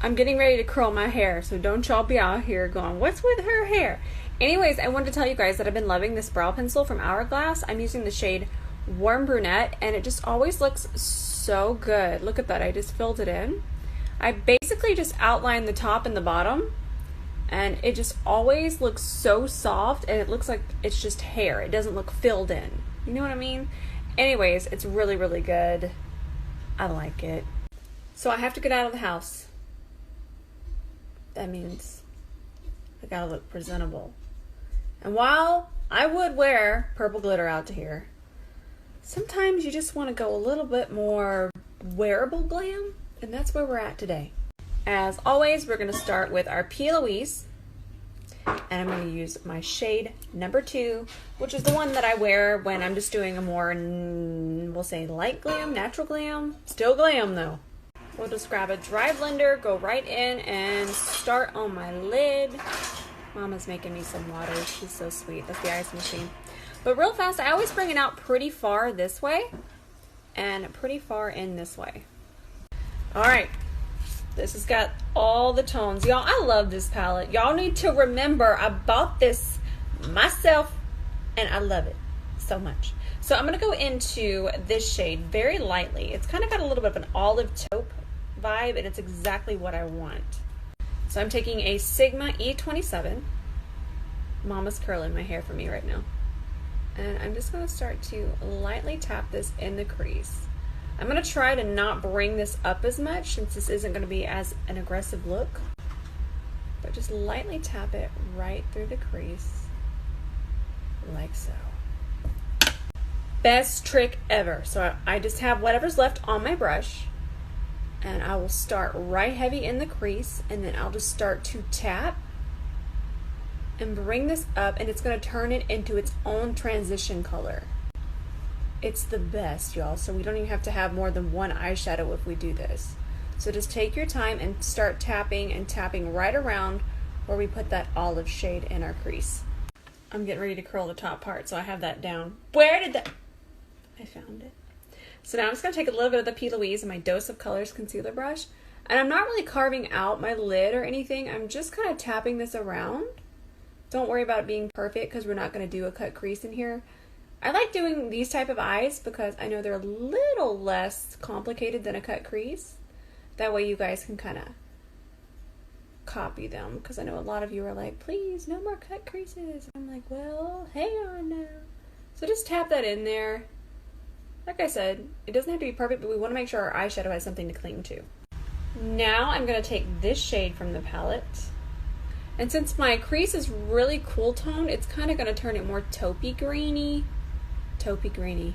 I'm getting ready to curl my hair, so don't y'all be out here going, what's with her hair? Anyways, I wanted to tell you guys that I've been loving this brow pencil from Hourglass. I'm using the shade Warm Brunette, and it just always looks so good. Look at that, I just filled it in. I basically just outlined the top and the bottom, and it just always looks so soft, and it looks like it's just hair. It doesn't look filled in. You know what I mean? Anyways, it's really, really good. I like it. So I have to get out of the house. That means I gotta look presentable. And while I would wear purple glitter out to here, sometimes you just want to go a little bit more wearable glam, and that's where we're at today. As always, we're going to start with our 𝗕𝗘𝗧𝗬, and I'm going to use my shade number 2, which is the one that I wear when I'm just doing a more, we'll say light glam, natural glam, still glam though. We'll just grab a dry blender, go right in, and start on my lid. Mama's making me some water. She's so sweet. That's the ice machine. But real fast, I always bring it out pretty far this way and pretty far in this way. All right. This has got all the tones. Y'all, I love this palette. Y'all need to remember I bought this myself and I love it so much. So I'm going to go into this shade very lightly. It's kind of got a little bit of an olive taupe vibe, and it's exactly what I want. So I'm taking a Sigma E27. Mama's curling my hair for me right now. And I'm just going to start to lightly tap this in the crease. I'm going to try to not bring this up as much since this isn't going to be as an aggressive look. But just lightly tap it right through the crease. Like so. Best trick ever. So I just have whatever's left on my brush, and I will start right heavy in the crease, and then I'll just start to tap and bring this up, and it's going to turn it into its own transition color. It's the best, y'all. So we don't even have to have more than one eyeshadow if we do this. So just take your time and start tapping and tapping right around where we put that olive shade in our crease. I'm getting ready to curl the top part, so I have that down. Where did that? I found it. So now I'm just going to take a little bit of the 𝗕𝗘𝗧𝗬 and my Dose of Colors concealer brush, and I'm not really carving out my lid or anything. I'm just kind of tapping this around. Don't worry about it being perfect because we're not going to do a cut crease in here. I like doing these type of eyes because I know they're a little less complicated than a cut crease. That way you guys can kind of copy them, because I know a lot of you are like, please, no more cut creases. I'm like, well, hang on now. So just tap that in there. Like I said, it doesn't have to be perfect, but we want to make sure our eyeshadow has something to cling to. Now I'm going to take this shade from the palette. And since my crease is really cool toned, it's kind of going to turn it more taupey greeny. Taupey greeny.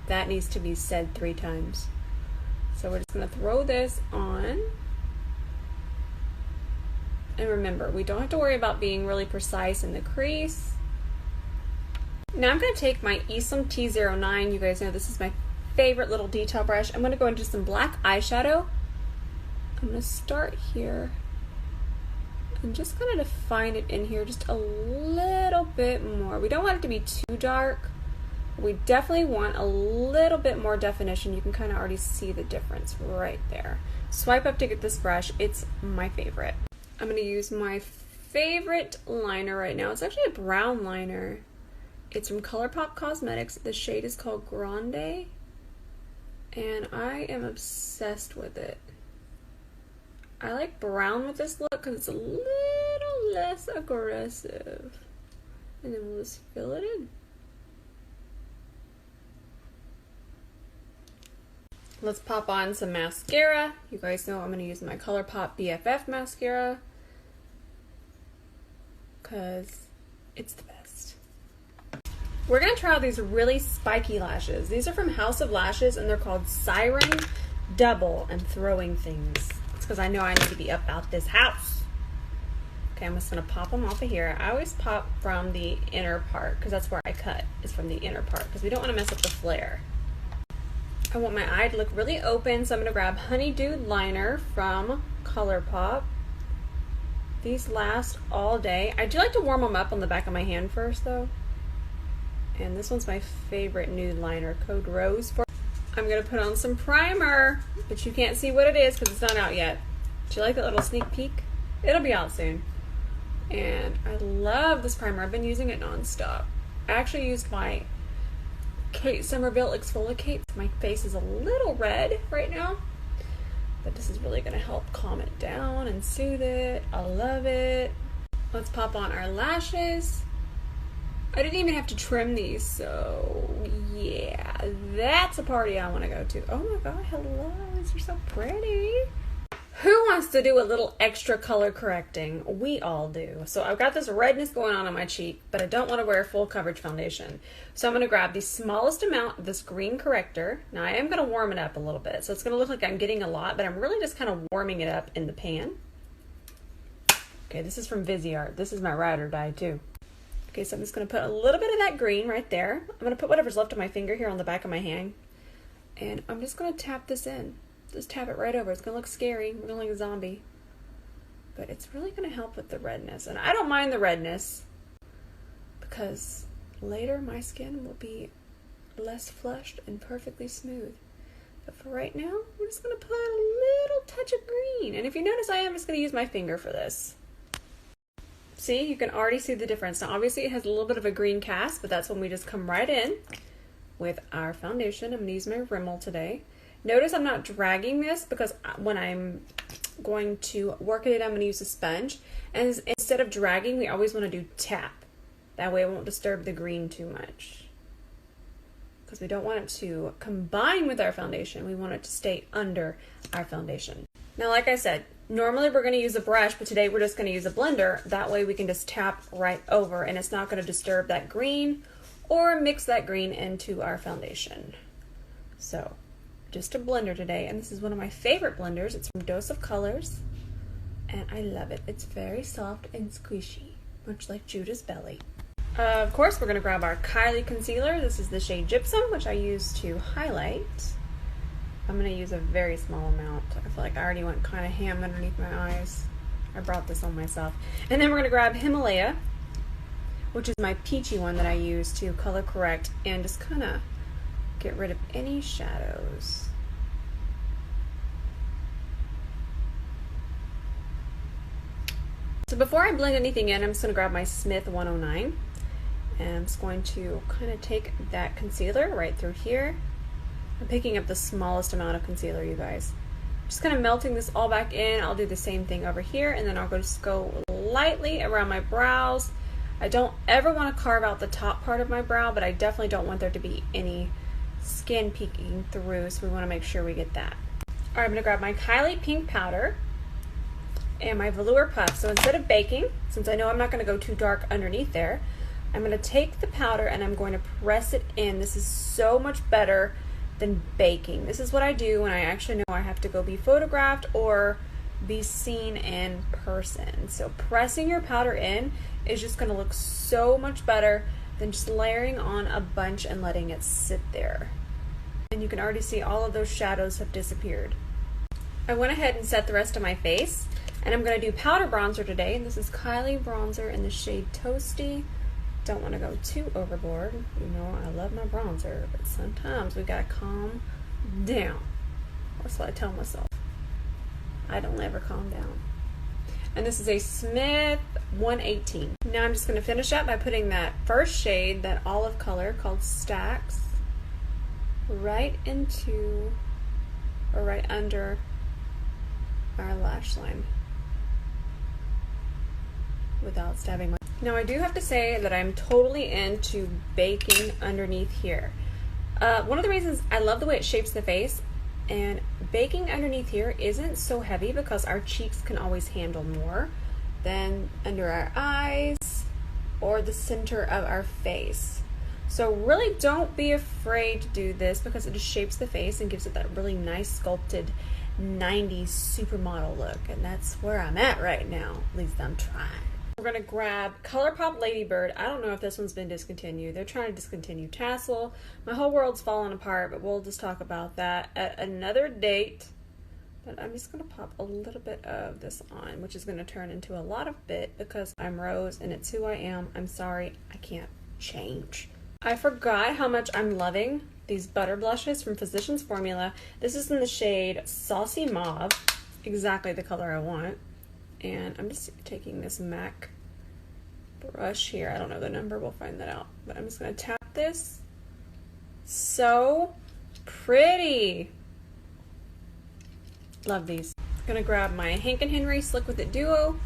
That needs to be said 3 times. So we're just going to throw this on. And remember, we don't have to worry about being really precise in the crease. Now I'm going to take my Gypsum T09. You guys know this is my favorite little detail brush. I'm going to go into some black eyeshadow. I'm going to start here and just kind of define it in here just a little bit more. We don't want it to be too dark. We definitely want a little bit more definition. You can kind of already see the difference right there. Swipe up to get this brush. It's my favorite. I'm going to use my favorite liner right now. It's actually a brown liner. It's from ColourPop Cosmetics. The shade is called Grande, and I am obsessed with it. I like brown with this look because it's a little less aggressive. And then we'll just fill it in. Let's pop on some mascara. You guys know I'm going to use my ColourPop BFF mascara because it's the best. We're going to try out these really spiky lashes. These are from House of Lashes, and they're called Siren Double and Throwing Things. It's because I know I need to be up out this house. Okay, I'm just going to pop them off of here. I always pop from the inner part because that's where I cut, is from the inner part, because we don't want to mess up the flare. I want my eye to look really open, so I'm going to grab Honeydew Liner from ColourPop. These last all day. I do like to warm them up on the back of my hand first, though. And this one's my favorite nude liner, code ROSE for. I'm gonna put on some primer, but you can't see what it is because it's not out yet. Do you like that little sneak peek? It'll be out soon. And I love this primer. I've been using it non-stop. I actually used my Kate Somerville Exfoliate. My face is a little red right now, but this is really gonna help calm it down and soothe it. I love it. Let's pop on our lashes. I didn't even have to trim these, so yeah, that's a party I want to go to. Oh my god, hello, you're so pretty. Who wants to do a little extra color correcting? We all do. So I've got this redness going on my cheek, but I don't want to wear full coverage foundation. So I'm going to grab the smallest amount of this green corrector. Now I am going to warm it up a little bit, so it's going to look like I'm getting a lot, but I'm really just kind of warming it up in the pan. Okay, this is from Viseart. This is my ride or die too. Okay, so I'm just going to put a little bit of that green right there. I'm going to put whatever's left of my finger here on the back of my hand. And I'm just going to tap this in. Just tap it right over. It's going to look scary. We're going to look like a zombie. But it's really going to help with the redness. And I don't mind the redness because later my skin will be less flushed and perfectly smooth. But for right now, we're just going to put a little touch of green. And if you notice, I am just going to use my finger for this. See, you can already see the difference. Now, obviously, it has a little bit of a green cast, but that's when we just come right in with our foundation. I'm going to use my Rimmel today. Notice I'm not dragging this because when I'm going to work it in, I'm going to use a sponge. And instead of dragging, we always want to do tap. That way it won't disturb the green too much. Because we don't want it to combine with our foundation. We want it to stay under our foundation. Now, like I said, normally we're going to use a brush, but today we're just going to use a blender. That way we can just tap right over and it's not going to disturb that green or mix that green into our foundation. So, just a blender today, and this is one of my favorite blenders. It's from Dose of Colors, and I love it. It's very soft and squishy, much like Judah's belly. Of course, we're going to grab our Kylie concealer. This is the shade Gypsum, which I use to highlight. I'm going to use a very small amount. I feel like I already went kind of ham underneath my eyes. I brought this on myself. And then we're going to grab Himalaya, which is my peachy one that I use to color correct and just kind of get rid of any shadows. So before I blend anything in, I'm just going to grab my Smith 109 and I'm just going to kind of take that concealer right through here. I'm picking up the smallest amount of concealer, you guys. Just kind of melting this all back in. I'll do the same thing over here, and then I'll just go lightly around my brows. I don't ever want to carve out the top part of my brow, but I definitely don't want there to be any skin peeking through, so we want to make sure we get that. All right, I'm going to grab my Kylie pink powder and my velour puff. So instead of baking, since I know I'm not going to go too dark underneath there, I'm going to take the powder and I'm going to press it in. This is so much better than baking. This is what I do when I actually know I have to go be photographed or be seen in person. So pressing your powder in is just going to look so much better than just layering on a bunch and letting it sit there. And you can already see all of those shadows have disappeared. I went ahead and set the rest of my face, and I'm going to do powder bronzer today, and this is Kylie bronzer in the shade Toasty. Don't want to go too overboard. You know, I love my bronzer, but sometimes we gotta calm down. That's what I tell myself. I don't ever calm down. And this is a Smith 118. Now I'm just going to finish up by putting that first shade, that olive color called Stacks, right into, or right under our lash line without stabbing my... Now I do have to say that I'm totally into baking underneath here. One of the reasons I love the way it shapes the face, and baking underneath here isn't so heavy because our cheeks can always handle more than under our eyes or the center of our face. So really don't be afraid to do this because it just shapes the face and gives it that really nice sculpted 90s supermodel look, and that's where I'm at right now. At least I'm trying. We're going to grab ColourPop Ladybird. I don't know if this one's been discontinued. They're trying to discontinue Tassel. My whole world's falling apart, but we'll just talk about that at another date. But I'm just going to pop a little bit of this on, which is going to turn into a lot of bit because I'm Rose and it's who I am. I'm sorry, I can't change. I forgot how much I'm loving these butter blushes from Physicians Formula. This is in the shade Saucy Mauve, exactly the color I want. And I'm just taking this MAC brush here. I don't know the number, we'll find that out. But I'm just gonna tap this. So pretty. Love these. I'm gonna grab my Hank & Henry Slick With It Duo,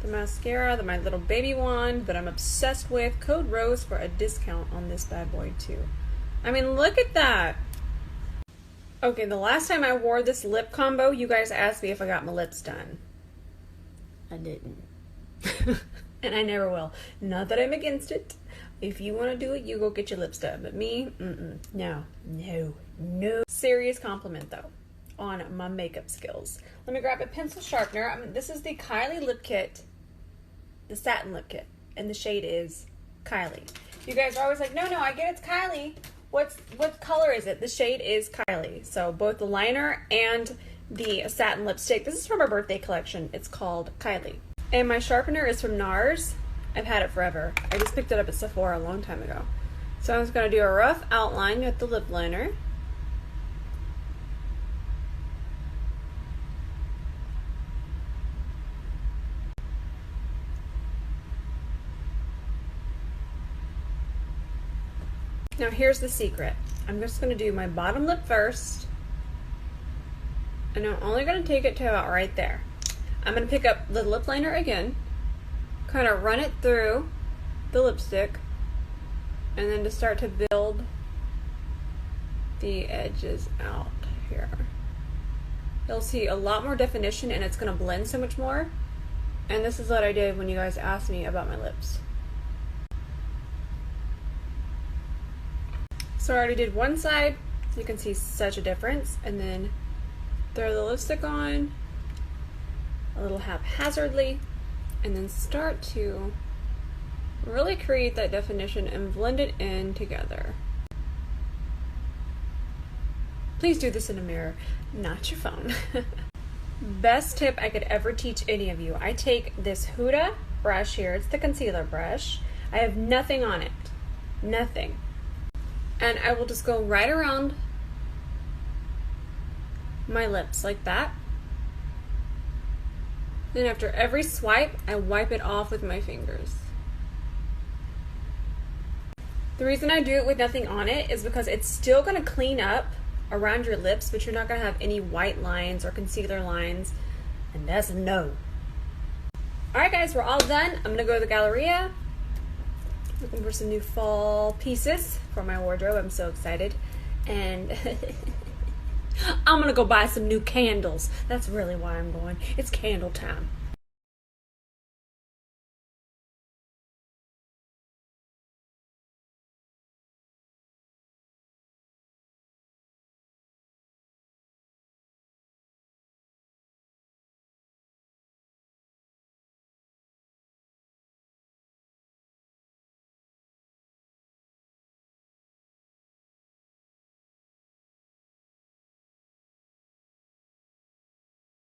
the mascara, my little baby wand that I'm obsessed with. Code ROSE for a discount on this bad boy too. I mean, look at that. Okay, the last time I wore this lip combo, you guys asked me if I got my lips done. I didn't. And I never will. Not that I'm against it. If you want to do it, you go get your lips done. But me, no. Serious compliment though on my makeup skills. Let me grab a pencil sharpener. This is the Kylie lip kit, the satin lip kit, and the shade is Kylie. You guys are always like, no, I get it's Kylie. What color is it? The shade is Kylie. So both the liner and the satin lipstick. This is from our birthday collection. It's called Kylie. And my sharpener is from NARS. I've had it forever. I just picked it up at Sephora a long time ago. So I'm just going to do a rough outline with the lip liner. Now here's the secret. I'm just going to do my bottom lip first. And I'm only going to take it to about right there. I'm going to pick up the lip liner again, kind of run it through the lipstick, and then to start to build the edges out here. You'll see a lot more definition and it's going to blend so much more. And this is what I did when you guys asked me about my lips. So I already did one side, you can see such a difference, and then throw the lipstick on a little haphazardly, and then start to really create that definition and blend it in together. Please do this in a mirror, not your phone. Best tip I could ever teach any of you. I take this Huda brush here, it's the concealer brush. I have nothing on it, nothing. And I will just go right around my lips like that. Then after every swipe, I wipe it off with my fingers. The reason I do it with nothing on it is because it's still going to clean up around your lips, but you're not going to have any white lines or concealer lines, and that's a no. Alright guys, we're all done. I'm going to go to the Galleria. Looking for some new fall pieces for my wardrobe. I'm so excited. And I'm gonna go buy some new candles. That's really why I'm going. It's candle time.